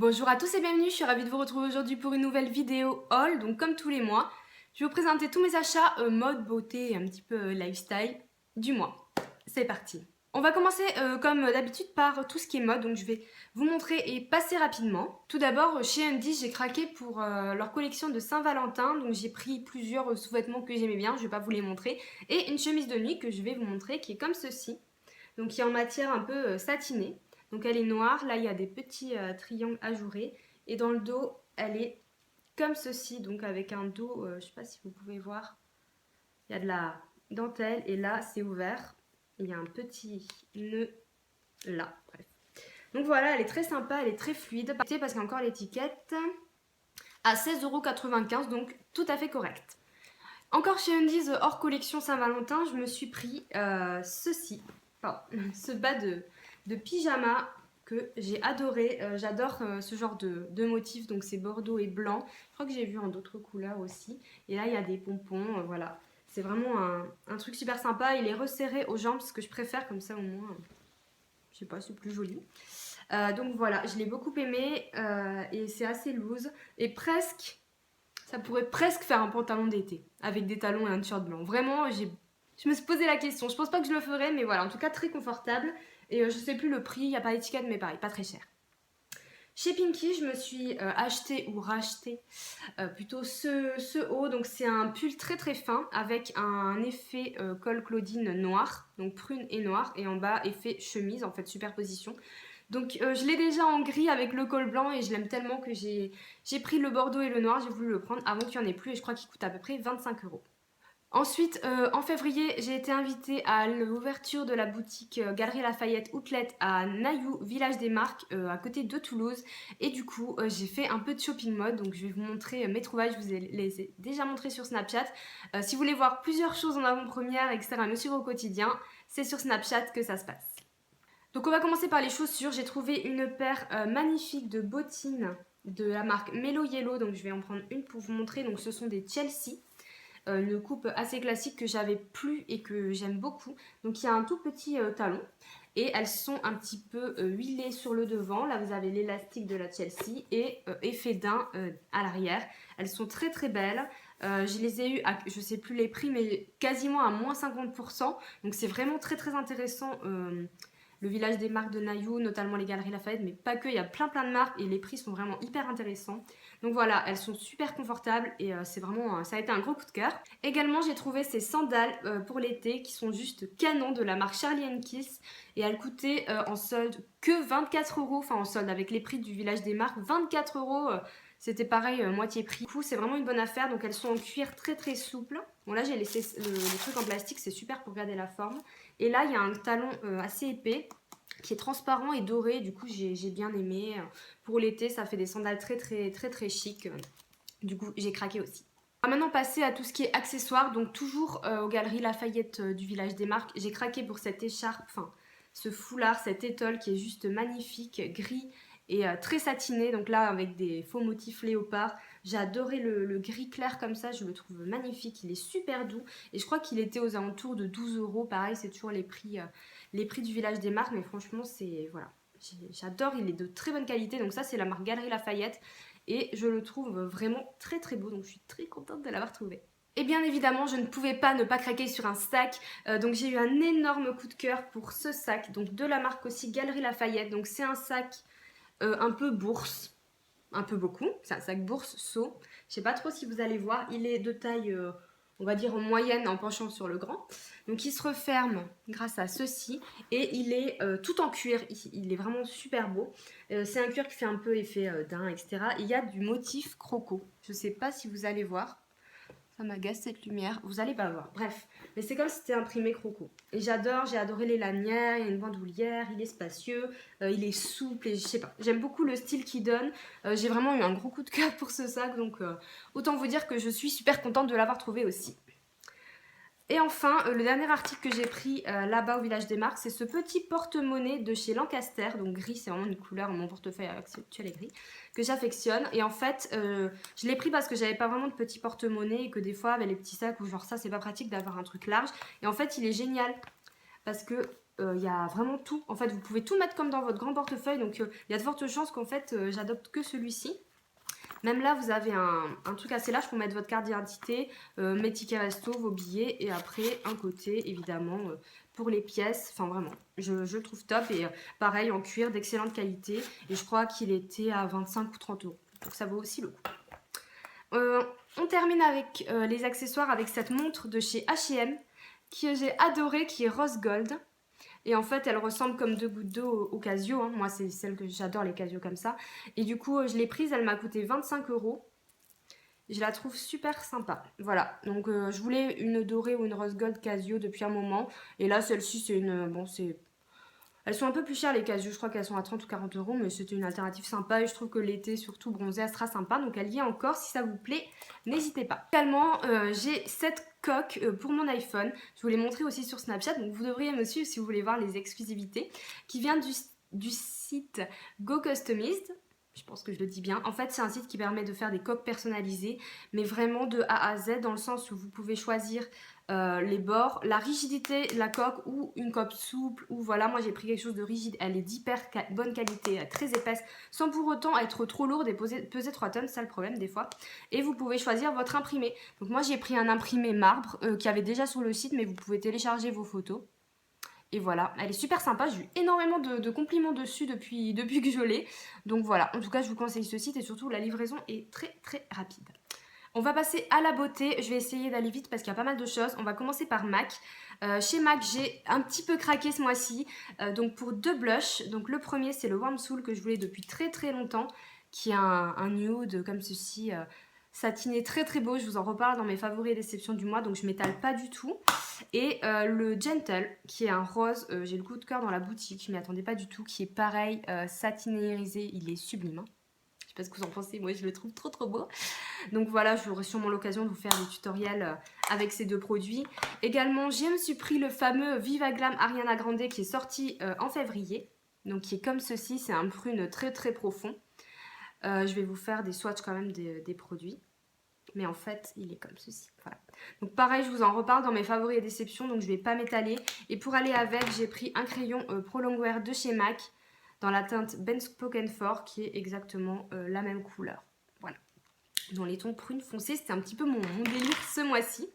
Bonjour à tous et bienvenue, je suis ravie de vous retrouver aujourd'hui pour une nouvelle vidéo haul. Donc comme tous les mois, je vais vous présenter tous mes achats mode, beauté et un petit peu lifestyle du mois. C'est parti. On va commencer comme d'habitude par tout ce qui est mode, donc je vais vous montrer et passer rapidement. Tout d'abord, chez Undy, j'ai craqué pour leur collection de Saint-Valentin, donc j'ai pris plusieurs sous-vêtements que j'aimais bien, je vais pas vous les montrer, et une chemise de nuit que je vais vous montrer qui est comme ceci, donc qui est en matière un peu satinée. Donc elle est noire, là il y a des petits triangles ajourés et dans le dos elle est comme ceci, donc avec un dos, je ne sais pas si vous pouvez voir, il y a de la dentelle et là c'est ouvert, il y a un petit nœud là, bref. Donc voilà, elle est très sympa, elle est très fluide, parce qu'il y a encore l'étiquette à 16,95 €, donc tout à fait correct. Encore chez Undies hors collection Saint-Valentin, je me suis pris ceci, ce bas de pyjama que j'ai adoré. J'adore ce genre de motif, donc c'est bordeaux et blanc. Je crois que j'ai vu en d'autres couleurs aussi. Et là, il y a des pompons, voilà. C'est vraiment un truc super sympa. Il est resserré aux jambes, ce que je préfère, comme ça au moins, je sais pas, c'est plus joli. Donc voilà, je l'ai beaucoup aimé et c'est assez loose. Et presque, ça pourrait presque faire un pantalon d'été avec des talons et un t-shirt blanc. Vraiment, je me suis posé la question. Je pense pas que je le ferais, mais voilà, en tout cas très confortable. Et je sais plus le prix, il n'y a pas d'étiquette, mais pareil, pas très cher. Chez Pinky, je me suis acheté ou racheté plutôt ce haut. Donc c'est un pull très très fin avec un effet col Claudine noir, donc prune et noir, et en bas effet chemise, en fait superposition. Donc je l'ai déjà en gris avec le col blanc et je l'aime tellement que j'ai pris le bordeaux et le noir, j'ai voulu le prendre avant qu'il n'y en ait plus et je crois qu'il coûte à peu près 25 €. Ensuite, en février, j'ai été invitée à l'ouverture de la boutique Galerie Lafayette Outlet à Nailloux, village des marques, à côté de Toulouse. Et du coup, j'ai fait un peu de shopping mode, donc je vais vous montrer mes trouvailles, je vous les ai déjà montrées sur Snapchat. Si vous voulez voir plusieurs choses en avant-première, etc., me suivre au quotidien, c'est sur Snapchat que ça se passe. Donc on va commencer par les chaussures. J'ai trouvé une paire magnifique de bottines de la marque Mellow Yellow, donc je vais en prendre une pour vous montrer. Donc ce sont des Chelsea. Une coupe assez classique que j'avais plu et que j'aime beaucoup. Donc il y a un tout petit talon et elles sont un petit peu huilées sur le devant. Là vous avez l'élastique de la Chelsea et effet daim à l'arrière. Elles sont très très belles. Je les ai eues à, je sais plus les prix, mais quasiment à moins 50%. Donc c'est vraiment très très intéressant. Le village des marques de Nailloux, notamment les Galeries Lafayette, mais pas que, il y a plein de marques et les prix sont vraiment hyper intéressants. Donc voilà, elles sont super confortables et c'est vraiment, ça a été un gros coup de cœur. Également, j'ai trouvé ces sandales pour l'été qui sont juste canons de la marque Charlie & Kiss et elles coûtaient en solde que 24 €, enfin en solde avec les prix du village des marques, 24 €. C'était pareil, moitié prix. Du coup, c'est vraiment une bonne affaire. Donc, elles sont en cuir très très souple. Bon, là, j'ai laissé le truc en plastique, c'est super pour garder la forme. Et là, il y a un talon assez épais qui est transparent et doré. Du coup, j'ai bien aimé. Pour l'été, ça fait des sandales très très très très chic. Du coup, j'ai craqué aussi. On va maintenant passer à tout ce qui est accessoires. Donc, toujours aux Galeries Lafayette du village des marques. J'ai craqué pour cette écharpe, enfin, ce foulard, cette étole qui est juste magnifique, gris et très satiné. Donc là, avec des faux motifs léopard. J'ai adoré le gris clair comme ça, je le trouve magnifique, il est super doux et je crois qu'il était aux alentours de 12 €. Pareil, c'est toujours les prix du village des marques, mais franchement, c'est voilà, j'adore, il est de très bonne qualité. Donc ça, c'est la marque Galerie Lafayette et je le trouve vraiment très très beau, donc je suis très contente de l'avoir trouvé. Et bien évidemment, je ne pouvais pas ne pas craquer sur un sac, donc j'ai eu un énorme coup de cœur pour ce sac, donc de la marque aussi Galerie Lafayette. Donc c'est un sac un peu bourse, un peu beaucoup, c'est un sac bourse seau. Je sais pas trop si vous allez voir, il est de taille, on va dire moyenne en penchant sur le grand. Donc il se referme grâce à ceci et il est tout en cuir, il est vraiment super beau. C'est un cuir qui fait un peu effet daim, etc. Il y a du motif croco, je sais pas si vous allez voir. Ça m'agace cette lumière, vous allez pas voir. Bref, mais c'est comme si c'était imprimé croco. Et j'adore, j'ai adoré les lanières, il y a une bandoulière, il est spacieux, il est souple et je sais pas. J'aime beaucoup le style qu'il donne. J'ai vraiment eu un gros coup de cœur pour ce sac, donc autant vous dire que je suis super contente de l'avoir trouvé aussi. Et enfin, le dernier article que j'ai pris là-bas au village des marques, c'est ce petit porte-monnaie de chez Lancaster. Donc gris, c'est vraiment une couleur, mon portefeuille actuel est gris, que j'affectionne. Et en fait, je l'ai pris parce que j'avais pas vraiment de petit porte-monnaie et que des fois, avec les petits sacs ou genre ça, c'est pas pratique d'avoir un truc large. Et en fait, il est génial parce que il y a vraiment tout. En fait, vous pouvez tout mettre comme dans votre grand portefeuille. Donc, il y a de fortes chances qu'en fait, j'adopte que celui-ci. Même là, vous avez un truc assez large pour mettre votre carte d'identité, mes tickets resto, vos billets. Et après, un côté, évidemment, pour les pièces. Enfin, vraiment, je le trouve top. Et pareil, en cuir d'excellente qualité. Et je crois qu'il était à 25 ou 30 euros. Donc, ça vaut aussi le coup. On termine avec les accessoires avec cette montre de chez H&M que j'ai adorée, qui est rose gold. Et en fait, elle ressemble comme deux gouttes d'eau au Casio. Hein. Moi, c'est celle que j'adore, les Casio comme ça. Et du coup, je l'ai prise, elle m'a coûté 25 euros. Je la trouve super sympa. Voilà, donc je voulais une dorée ou une rose gold Casio depuis un moment. Et là, celle-ci, c'est une... Bon, c'est... Elles sont un peu plus chères les Casio, je crois qu'elles sont à 30 ou 40 euros, mais c'était une alternative sympa et je trouve que l'été, surtout bronzé, elle sera sympa. Donc elle y est encore, si ça vous plaît, n'hésitez pas. Également, j'ai cette coque pour mon iPhone. Je vous l'ai montré aussi sur Snapchat, donc vous devriez me suivre si vous voulez voir les exclusivités, qui vient du site Go Customized. Je pense que je le dis bien. En fait, c'est un site qui permet de faire des coques personnalisées, mais vraiment de A à Z, dans le sens où vous pouvez choisir les bords, la rigidité de la coque ou une coque souple, ou voilà, moi j'ai pris quelque chose de rigide, elle est d'hyper bonne qualité, très épaisse, sans pour autant être trop lourde et peser 3 tonnes, c'est ça le problème des fois. Et vous pouvez choisir votre imprimé. Donc moi j'ai pris un imprimé marbre qui avait déjà sur le site, mais vous pouvez télécharger vos photos. Et voilà, elle est super sympa, j'ai eu énormément de compliments dessus depuis que je l'ai. Donc voilà, en tout cas je vous conseille ce site et surtout la livraison est très très rapide. On va passer à la beauté, je vais essayer d'aller vite parce qu'il y a pas mal de choses. On va commencer par MAC. Chez MAC, j'ai un petit peu craqué ce mois-ci. Donc pour 2 blushs, donc le premier c'est le Warm Soul que je voulais depuis très très longtemps, qui est un nude comme ceci, satiné très très beau. Je vous en reparle dans mes favoris et déceptions du mois, donc je m'étale pas du tout. Et le Gentle, qui est un rose, j'ai le coup de cœur dans la boutique, je m'y attendais pas du tout, qui est pareil, satiné irisé, il est sublime. Hein. Je sais pas ce que vous en pensez, moi je le trouve trop trop beau. Donc voilà, j'aurai sûrement l'occasion de vous faire des tutoriels avec ces deux produits. Également, je me suis pris le fameux Viva Glam Ariana Grande qui est sorti en février. Donc qui est comme ceci, c'est un prune très très profond. Je vais vous faire des swatchs quand même des produits. Mais en fait, il est comme ceci. Voilà. Donc pareil, je vous en reparle dans mes favoris et déceptions, donc je ne vais pas m'étaler. Et pour aller avec, j'ai pris un crayon Pro Longwear de chez MAC dans la teinte Ben Spoken For qui est exactement la même couleur. Voilà. Dans les tons prunes foncés, c'était un petit peu mon délire ce mois-ci.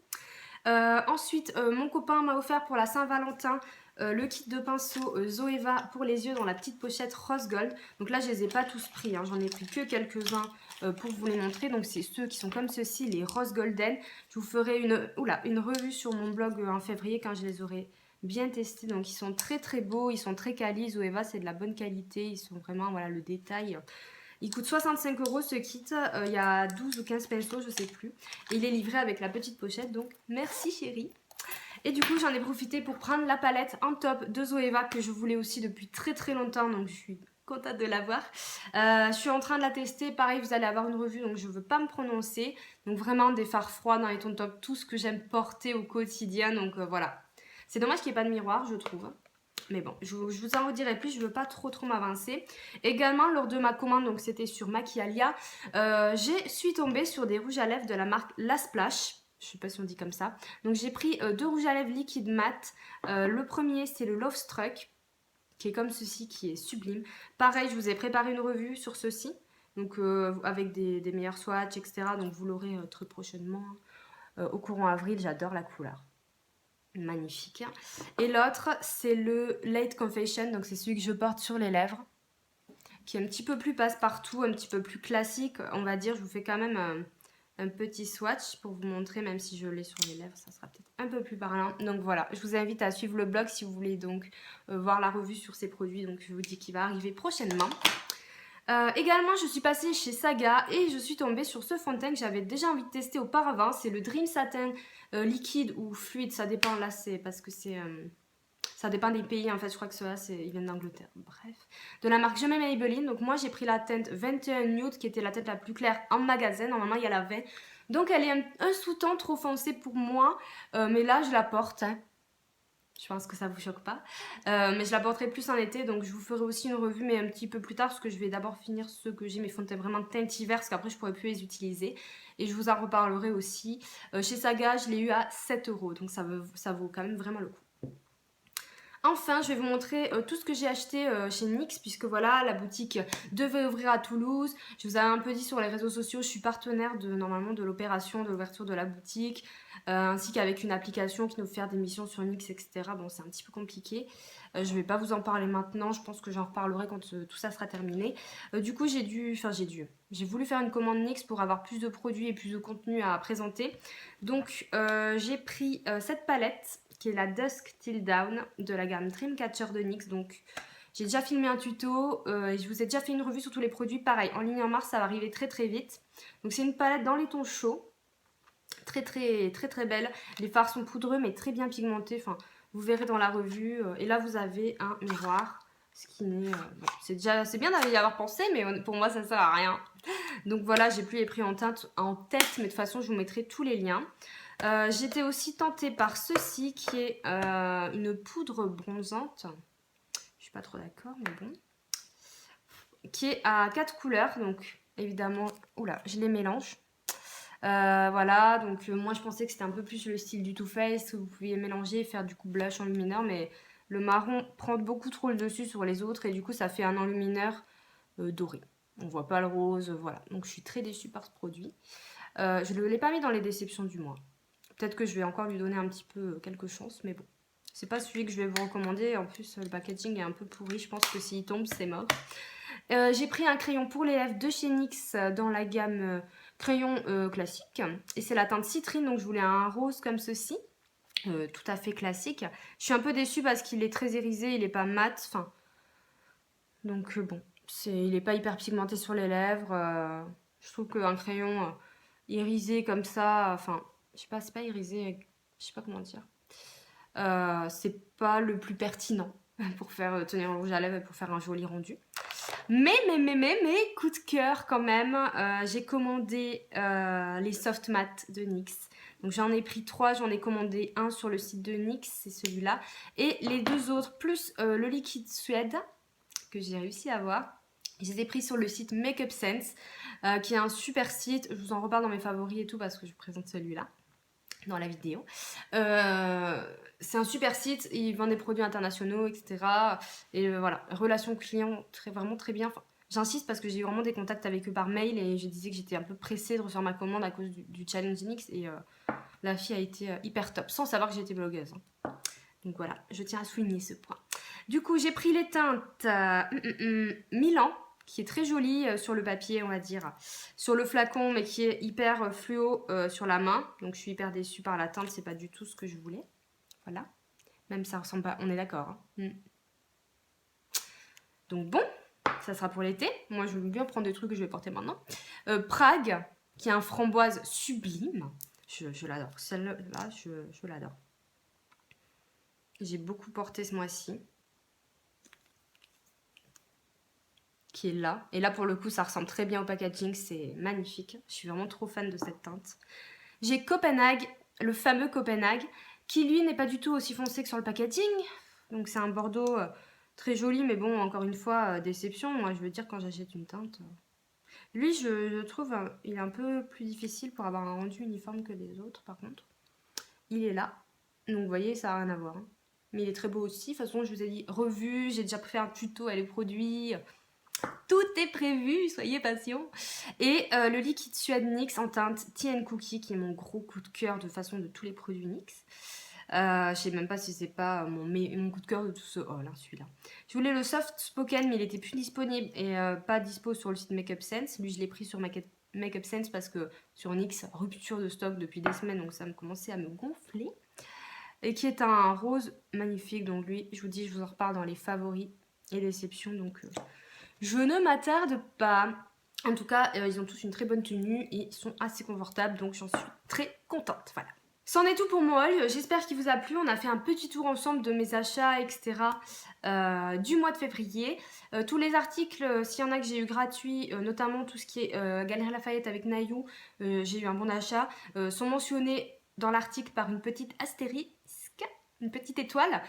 Ensuite, mon copain m'a offert pour la Saint-Valentin le kit de pinceau Zoeva pour les yeux dans la petite pochette rose gold. Donc là, je les ai pas tous pris, hein. J'en ai pris que quelques-uns pour vous les montrer. Donc c'est ceux qui sont comme ceci, les rose golden. Je vous ferai une revue sur mon blog en février quand je les aurai bien testés. Donc ils sont très très beaux, ils sont très quali. Zoeva, c'est de la bonne qualité. Ils sont vraiment, voilà, le détail. Il coûte 65 € ce kit, il y a 12 ou 15 pinceaux, je sais plus. Et il est livré avec la petite pochette, donc merci chérie. Et du coup, j'en ai profité pour prendre la palette en top de Zoeva que je voulais aussi depuis très très longtemps, donc je suis contente de l'avoir. Je suis en train de la tester, pareil, vous allez avoir une revue, donc je ne veux pas me prononcer. Donc vraiment des fards froids dans les tons top, tout ce que j'aime porter au quotidien, donc voilà. C'est dommage qu'il n'y ait pas de miroir, je trouve. Mais bon, je vous en redirai plus, je ne veux pas trop m'avancer. Également, lors de ma commande, donc c'était sur Maquialia, je suis tombée sur des rouges à lèvres de la marque La Splash. Je ne sais pas si on dit comme ça. Donc j'ai pris 2 rouges à lèvres liquide mat. Le premier, c'est le Love Struck, qui est comme ceci, qui est sublime. Pareil, je vous ai préparé une revue sur ceci, donc avec des meilleurs swatchs, etc. Donc vous l'aurez très prochainement, au courant avril. J'adore la couleur. Magnifique. Et l'autre, c'est le Late Confession, donc c'est celui que je porte sur les lèvres, qui est un petit peu plus passe-partout, un petit peu plus classique, on va dire. Je vous fais quand même un petit swatch pour vous montrer, même si je l'ai sur les lèvres, ça sera peut-être un peu plus parlant. Donc voilà, je vous invite à suivre le blog si vous voulez donc voir la revue sur ces produits, donc je vous dis qu'il va arriver prochainement. Également, je suis passée chez Saga et je suis tombée sur ce fond de teint que j'avais déjà envie de tester auparavant. C'est le Dream Satin liquide ou fluide, ça dépend. Là, c'est parce que c'est ça dépend des pays. En fait, je crois que ceux-là, ils viennent d'Angleterre. Bref, de la marque Je m'aime Maybelline. Donc moi, j'ai pris la teinte 21 Nude qui était la teinte la plus claire en magasin. Normalement, il y a la 20. Donc elle est un sous-ton trop foncé pour moi, mais là, je la porte. Hein. Je pense que ça vous choque pas. Mais je la porterai plus en été, donc je vous ferai aussi une revue, mais un petit peu plus tard, parce que je vais d'abord finir ceux que j'ai, mes fonds de teint vraiment teinte hiver, parce qu'après je pourrai plus les utiliser. Et je vous en reparlerai aussi. Chez Saga, je l'ai eu à 7 €, donc ça vaut quand même vraiment le coup. Enfin, je vais vous montrer tout ce que j'ai acheté chez NYX, puisque voilà, la boutique devait ouvrir à Toulouse. Je vous avais un peu dit sur les réseaux sociaux, je suis partenaire normalement de l'opération de l'ouverture de la boutique, ainsi qu'avec une application qui nous fait faire des missions sur NYX, etc. Bon, c'est un petit peu compliqué. Je vais pas vous en parler maintenant, je pense que j'en reparlerai quand tout ça sera terminé. Du coup, j'ai voulu faire une commande NYX pour avoir plus de produits et plus de contenu à présenter. Donc, j'ai pris cette palette qui est la Dusk Till Dawn de la gamme Dreamcatcher de NYX. Donc j'ai déjà filmé un tuto et je vous ai déjà fait une revue sur tous les produits. Pareil, en ligne en mars, ça va arriver très très vite. Donc c'est une palette dans les tons chauds, très très très très belle. Les fards sont poudreux mais très bien pigmentés. Enfin, vous verrez dans la revue. Et là vous avez un miroir. Ce qui n'est, bon, c'est bien d'y avoir pensé, mais pour moi ça sert à rien. Donc voilà, j'ai plus les prix en tête, mais de toute façon je vous mettrai tous les liens. J'étais aussi tentée par ceci qui est une poudre bronzante. Je suis pas trop d'accord, mais bon. Qui est à 4 couleurs, donc évidemment, oula, je les mélange. Voilà, donc moi je pensais que c'était un peu plus le style du Too Faced, que vous pouviez mélanger et faire du coup blush enlumineur, mais le marron prend beaucoup trop le dessus sur les autres et du coup ça fait un enlumineur doré. On voit pas le rose, voilà. Donc je suis très déçue par ce produit. Je ne l'ai pas mis dans les déceptions du mois. Peut-être que je vais encore lui donner un petit peu quelques chances, mais bon. C'est pas celui que je vais vous recommander. En plus, le packaging est un peu pourri. Je pense que s'il tombe, c'est mort. J'ai pris un crayon pour les lèvres de chez NYX dans la gamme crayon classique. Et c'est la teinte citrine, donc je voulais un rose comme ceci. Tout à fait classique. Je suis un peu déçue parce qu'il est très irisé, il est pas mat. Enfin, donc bon, il est pas hyper pigmenté sur les lèvres. Je trouve qu'un crayon irisé comme ça, enfin, je sais pas, c'est pas irisé, je sais pas comment dire. C'est pas le plus pertinent pour faire tenir le rouge à lèvres et pour faire un joli rendu. Mais, coup de cœur quand même, j'ai commandé les soft matte de NYX. Donc j'en ai pris 3, j'en ai commandé un sur le site de NYX, c'est celui-là. Et les 2 autres, plus le liquide suède que j'ai réussi à avoir. Je les ai pris sur le site Makeup Sense, qui est un super site. Je vous en reparle dans mes favoris et tout parce que je vous présente celui-là dans la vidéo. C'est un super site, ils vendent des produits internationaux, etc. Et voilà, relation client, vraiment très bien. Enfin, j'insiste parce que j'ai eu vraiment des contacts avec eux par mail et je disais que j'étais un peu pressée de refaire ma commande à cause du challenge NYX et la fille a été hyper top, sans savoir que j'étais blogueuse. Donc voilà, je tiens à souligner ce point. Du coup, j'ai pris les teintes Milan, qui est très jolie sur le papier, on va dire, sur le flacon, mais qui est hyper fluo sur la main. Donc je suis hyper déçue par la teinte, c'est pas du tout ce que je voulais. Voilà. Même ça ressemble pas, on est d'accord. Hein. Donc bon, ça sera pour l'été. Moi, je veux bien prendre des trucs que je vais porter maintenant. Prague, qui est un framboise sublime. Je l'adore. Celle-là, je l'adore. J'ai beaucoup porté ce mois-ci. Qui est là. Et là, pour le coup, ça ressemble très bien au packaging. C'est magnifique. Je suis vraiment trop fan de cette teinte. J'ai Copenhague, le fameux Copenhague, qui lui n'est pas du tout aussi foncé que sur le packaging. Donc c'est un bordeaux très joli, mais bon, encore une fois, déception. Moi, je veux dire, quand j'achète une teinte... Lui, je trouve, il est un peu plus difficile pour avoir un rendu uniforme que les autres, par contre. Il est là. Donc vous voyez, ça n'a rien à voir. Hein. Mais il est très beau aussi. De toute façon, je vous ai dit, revue, j'ai déjà fait un tuto à les produits... Tout est prévu, soyez patients. Et le liquide suède NYX en teinte Tea and Cookie, qui est mon gros coup de cœur de façon de tous les produits NYX. Je sais même pas si c'est pas mon coup de cœur de tout ce... Oh là, celui-là. Je voulais le Soft Spoken, mais il était plus disponible et pas dispo sur le site Makeup Sense. Lui, je l'ai pris sur Makeup Sense parce que sur NYX, rupture de stock depuis des semaines, donc ça me commençait à me gonfler. Et qui est un rose magnifique, donc lui, je vous dis, je vous en reparle dans les favoris et déceptions, donc... Je ne m'attarde pas. En tout cas, ils ont tous une très bonne tenue et ils sont assez confortables, donc j'en suis très contente. Voilà. C'en est tout pour mon haul. J'espère qu'il vous a plu. On a fait un petit tour ensemble de mes achats, etc. Du mois de février. Tous les articles, s'il y en a que j'ai eu gratuits, notamment tout ce qui est Galerie Lafayette avec Nayou, j'ai eu un bon d'achat, sont mentionnés dans l'article par une petite astérisque. Une petite étoile,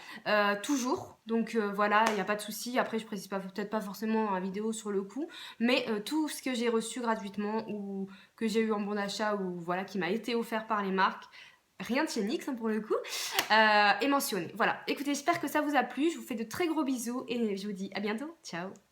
toujours. Donc voilà, il n'y a pas de souci. Après, je précise peut-être pas forcément en vidéo sur le coup, mais tout ce que j'ai reçu gratuitement ou que j'ai eu en bon d'achat ou voilà qui m'a été offert par les marques, rien de chez NYX hein, pour le coup, est mentionné. Voilà, écoutez, j'espère que ça vous a plu, je vous fais de très gros bisous et je vous dis à bientôt, ciao.